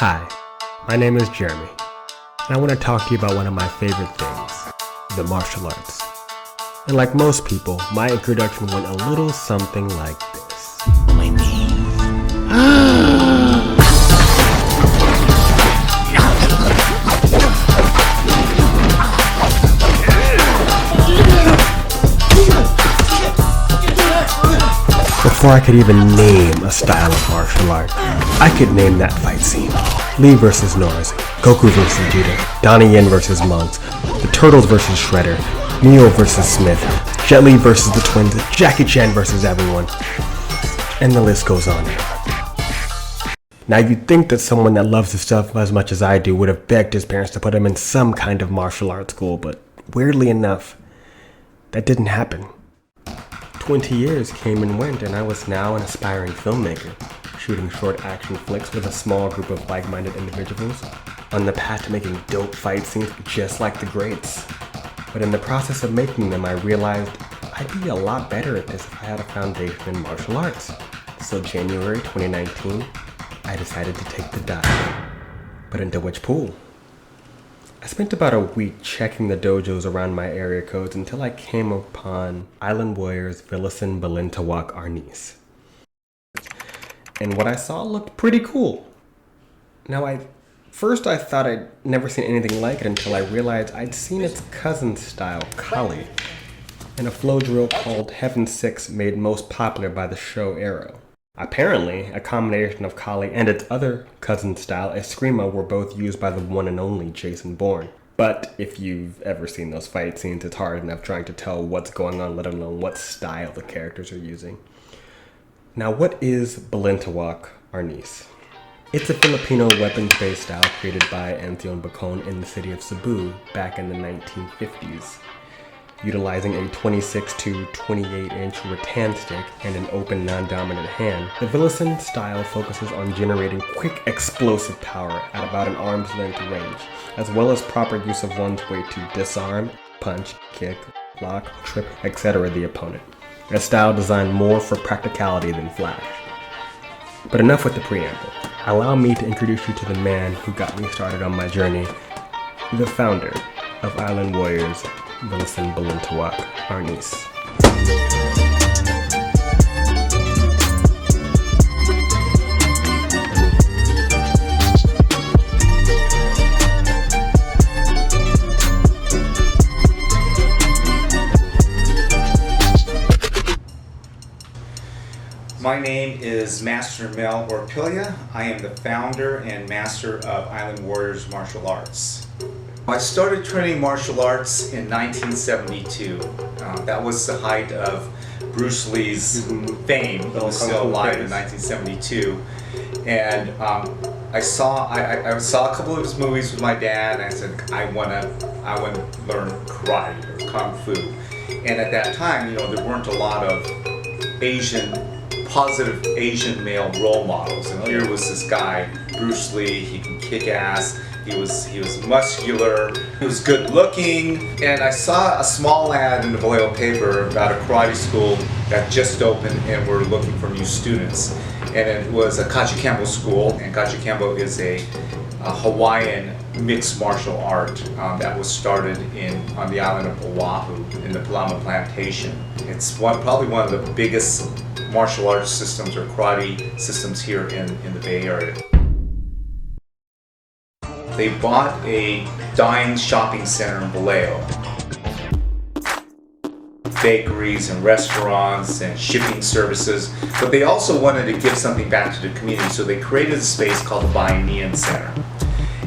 Hi, my name is Jeremy, and I want to talk to you about one of my favorite things, the martial arts. And like most people, my introduction went a little something like this. My Before I could even name a style of martial art, I could name that fight scene. Lee versus Norris, Goku versus Vegeta, Donnie Yen versus Monks, the Turtles versus Shredder, Neo versus Smith, Jet Li versus the Twins, Jackie Chan versus everyone, and the list goes on. Now you'd think that someone that loves this stuff as much as I do would have begged his parents to put him in some kind of martial arts school, but weirdly enough, that didn't happen. 20 years came and went, and I was now an aspiring filmmaker, shooting short action flicks with a small group of like-minded individuals, on the path to making dope fight scenes just like the greats. But in the process of making them, I realized I'd be a lot better at this if I had a foundation in martial arts. So January 2019, I decided to take the dive. But into which pool? I spent about a week checking the dojos around my area codes until I came upon Island Warriors Villasin, Balintawak, Arnis. And what I saw looked pretty cool. Now First I thought I'd never seen anything like it until I realized I'd seen its cousin style, Kali, in a flow drill called Heaven 6 made most popular by the show Arrow. Apparently, a combination of Kali and its other cousin style, Eskrima, were both used by the one and only Jason Bourne. But if you've ever seen those fight scenes, it's hard enough trying to tell what's going on, let alone what style the characters are using. Now, what is Balintawak Arnis? It's a Filipino weapons-based style created by Anthony Bacon in the city of Cebu back in the 1950s. Utilizing a 26 to 28 inch rattan stick and an open non-dominant hand, the Villasin style focuses on generating quick explosive power at about an arm's length range, as well as proper use of one's weight to disarm, punch, kick, block, trip, etc. the opponent. A style designed more for practicality than flash. But enough with the preamble. Allow me to introduce you to the man who got me started on my journey, the founder of Island Warriors, Villasin Balintawak Arnis. My name is Master Mel. I am the founder and master of Island Warriors Martial Arts. I started training martial arts in 1972. That was the height of Bruce Lee's fame. He was still alive in 1972. And I saw a couple of his movies with my dad, and I said, I want to learn karate or kung fu. And at that time, there weren't a lot of positive Asian male role models. And here was this guy, Bruce Lee. He can kick ass. He was muscular, he was good looking, and I saw a small ad in the Vallejo paper about a karate school that just opened and were looking for new students. And it was a Kachikembo school, and Kachikembo is a Hawaiian mixed martial art that was started on the island of Oahu in the Palama Plantation. It's probably one of the biggest martial arts systems or karate systems here in the Bay Area. They bought a dying shopping center in Vallejo. Bakeries and restaurants and shipping services, but they also wanted to give something back to the community, so they created a space called the Bayanihan Center.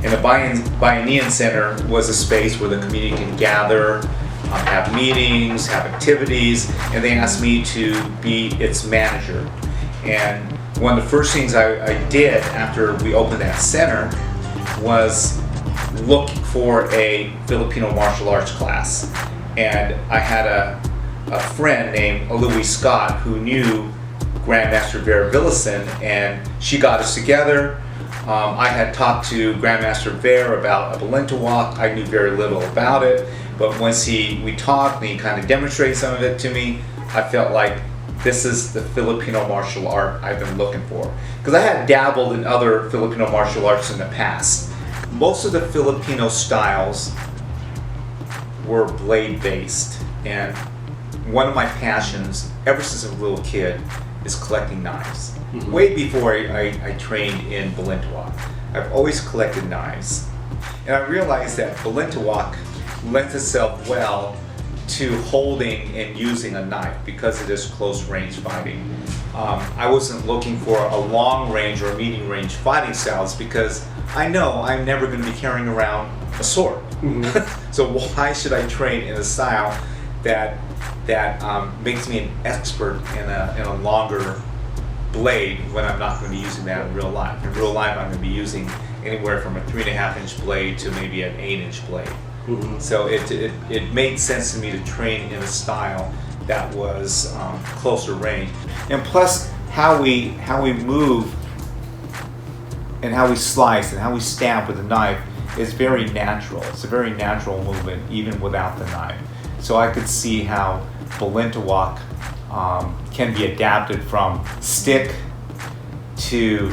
And the Bayanihan Center was a space where the community can gather, have meetings, have activities, and they asked me to be its manager. And one of the first things I did after we opened that center was look for a Filipino martial arts class. And I had a friend named Louis Scott who knew Grandmaster Vera Villasin, and she got us together. I had talked to Grandmaster Vera about a Balintawak. I knew very little about it, but once we talked and he kind of demonstrated some of it to me, I felt like this is the Filipino martial art I've been looking for. Because I had dabbled in other Filipino martial arts in the past. Most of the Filipino styles were blade based, and one of my passions ever since a little kid is collecting knives. Way before I trained in Balintawak, I've always collected knives. And I realized that Balintawak lends itself well to holding and using a knife because it is close range fighting. I wasn't looking for a long range or medium range fighting styles because I know I'm never going to be carrying around a sword. So why should I train in a style that makes me an expert in a longer blade when I'm not going to be using that in real life? In real life, I'm going to be using anywhere from a 3.5-inch blade to maybe an 8-inch blade. So it made sense to me to train in a style that was closer range, and plus how we move and how we slice and how we stab with a knife is very natural. It's a very natural movement even without the knife. So I could see how Balintawak can be adapted from stick to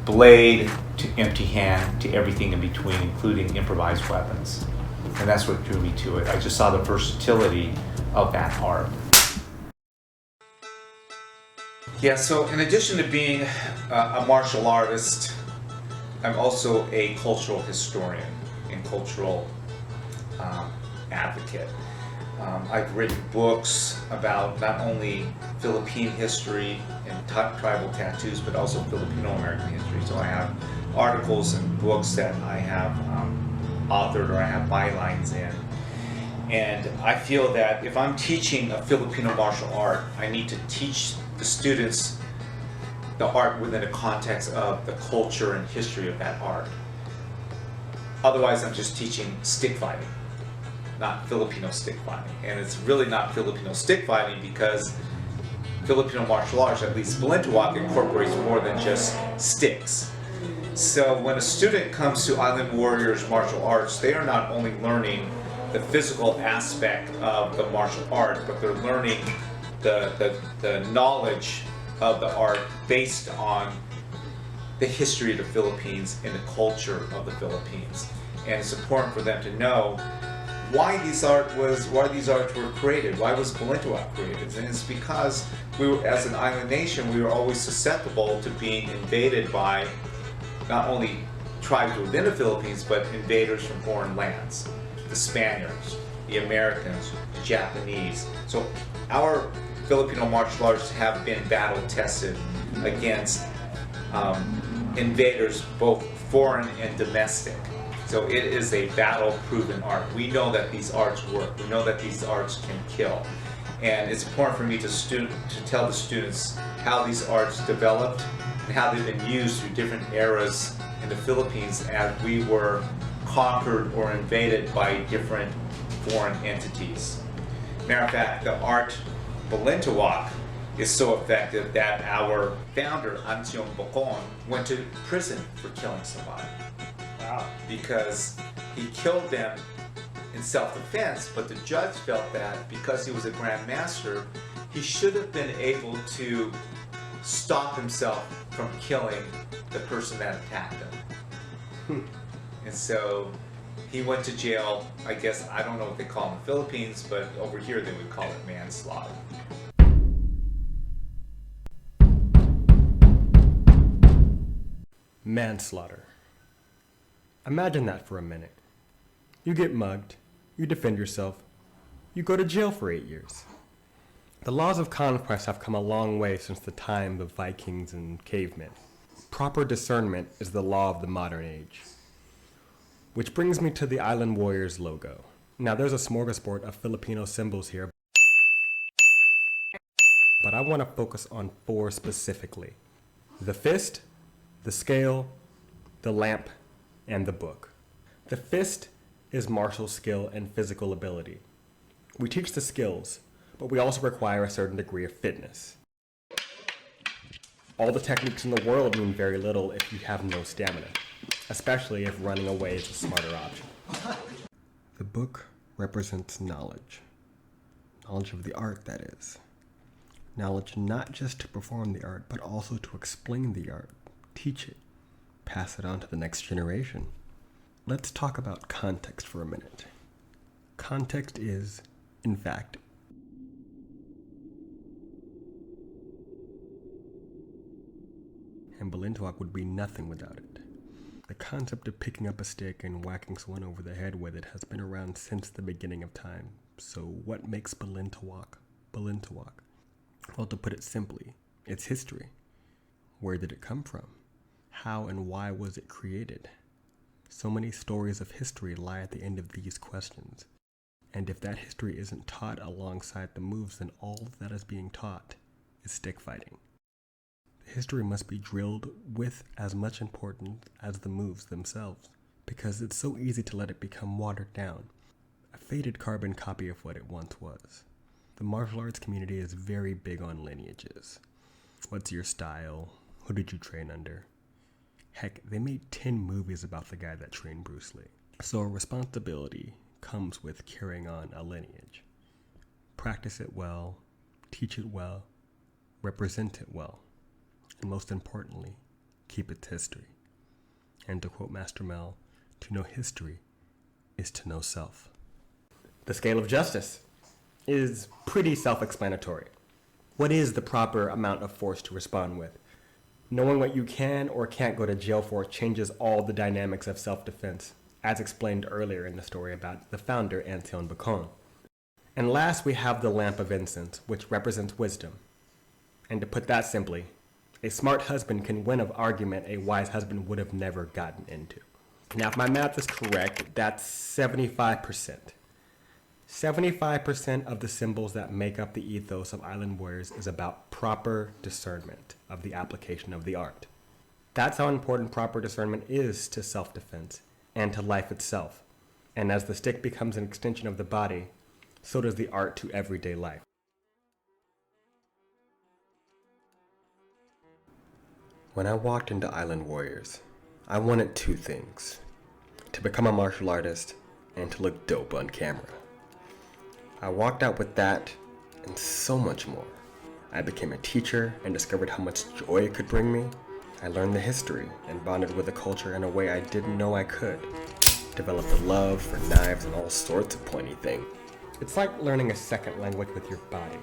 blade to empty hand to everything in between, including improvised weapons. And that's what drew me to it. I just saw the versatility of that art. Yeah, so in addition to being a martial artist, I'm also a cultural historian and cultural advocate. I've written books about not only Philippine history and tribal tattoos, but also Filipino American history. So I have articles and books that I have authored or I have bylines in. And I feel that if I'm teaching a Filipino martial art, I need to teach the students the art within the context of the culture and history of that art. Otherwise, I'm just teaching stick fighting, not Filipino stick fighting. And it's really not Filipino stick fighting because Filipino martial arts, at least Balintawak, incorporates more than just sticks. So when a student comes to Island Warriors martial arts, they are not only learning the physical aspect of the martial art, but they're learning the knowledge of the art based on the history of the Philippines and the culture of the Philippines. And it's important for them to know why these arts were created. Why was Balintawak created? And it's because we were, as an island nation, we were always susceptible to being invaded by not only tribes within the Philippines, but invaders from foreign lands. The Spaniards, the Americans, the Japanese. So our Filipino martial arts have been battle tested against invaders, both foreign and domestic. So it is a battle-proven art. We know that these arts work. We know that these arts can kill. And it's important for me to tell the students how these arts developed and how they've been used through different eras in the Philippines as we were conquered or invaded by different foreign entities. Matter of fact, the art Balintawak is so effective that our founder, Ansiong Bocon, went to prison for killing somebody. Wow. Because he killed them in self-defense, but the judge felt that because he was a Grand Master, he should have been able to stop himself from killing the person that attacked him. And so he went to jail. I guess, I don't know what they call it in the Philippines, but over here they would call it manslaughter. Manslaughter. Imagine that for a minute. You get mugged, you defend yourself, you go to jail for 8 years. The laws of conquest have come a long way since the time of Vikings and cavemen. Proper discernment is the law of the modern age. Which brings me to the Island Warriors logo. Now there's a smorgasbord of Filipino symbols here, but I want to focus on 4 specifically. The fist, the scale, the lamp, and the book. The fist is martial skill and physical ability. We teach the skills, but we also require a certain degree of fitness. All the techniques in the world mean very little if you have no stamina, especially if running away is a smarter option. The book represents knowledge. Knowledge of the art, that is. Knowledge not just to perform the art, but also to explain the art, teach it, pass it on to the next generation. Let's talk about context for a minute. Context is, in fact, and Balintawak would be nothing without it. The concept of picking up a stick and whacking someone over the head with it has been around since the beginning of time. So what makes Balintawak Balintawak? Well, to put it simply, it's history. Where did it come from? How and why was it created? So many stories of history lie at the end of these questions. And if that history isn't taught alongside the moves, then all that is being taught is stick fighting. History must be drilled with as much importance as the moves themselves, because it's so easy to let it become watered down, a faded carbon copy of what it once was. The martial arts community is very big on lineages. What's your style? Who did you train under? Heck, they made 10 movies about the guy that trained Bruce Lee. So a responsibility comes with carrying on a lineage. Practice it well, teach it well, represent it well. And most importantly, keep its history. And to quote Master Mel, to know history is to know self. The scale of justice is pretty self-explanatory. What is the proper amount of force to respond with? Knowing what you can or can't go to jail for changes all the dynamics of self-defense, as explained earlier in the story about the founder, Antoine Bacon. And last, we have the lamp of incense, which represents wisdom. And to put that simply, a smart husband can win an argument a wise husband would have never gotten into. Now, if my math is correct, that's 75%. 75% of the symbols that make up the ethos of Island Warriors is about proper discernment of the application of the art. That's how important proper discernment is to self-defense and to life itself. And as the stick becomes an extension of the body, so does the art to everyday life. When I walked into Island Warriors, I wanted two things: to become a martial artist and to look dope on camera. I walked out with that and so much more. I became a teacher and discovered how much joy it could bring me. I learned the history and bonded with the culture in a way I didn't know I could. Developed a love for knives and all sorts of pointy things. It's like learning a second language with your body.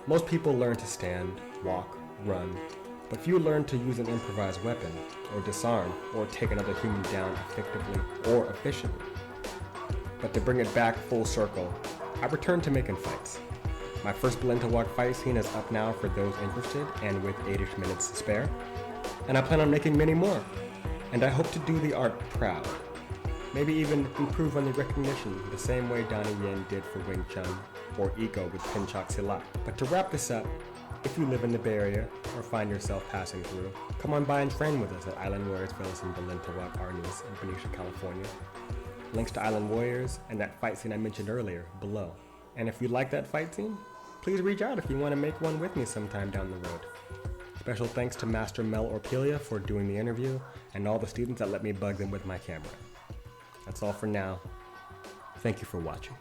Most people learn to stand, walk, run, but few learn to use an improvised weapon, or disarm, or take another human down effectively or efficiently. But to bring it back full circle, I returned to making fights. My first Balintawak fight scene is up now for those interested, and with 8-ish minutes to spare. And I plan on making many more. And I hope to do the art proud. Maybe even improve on the recognition the same way Donnie Yen did for Wing Chun, or Ego with Pinchak Silat. But to wrap this up, if you live in the Bay Area or find yourself passing through, come on by and train with us at Island Warriors Villasin, Balintawak, Arnis, in Benicia, California. Links to Island Warriors and that fight scene I mentioned earlier below. And if you like that fight scene, please reach out if you want to make one with me sometime down the road. Special thanks to Master Mel or Pelia for doing the interview, and all the students that let me bug them with my camera. That's all for now. Thank you for watching.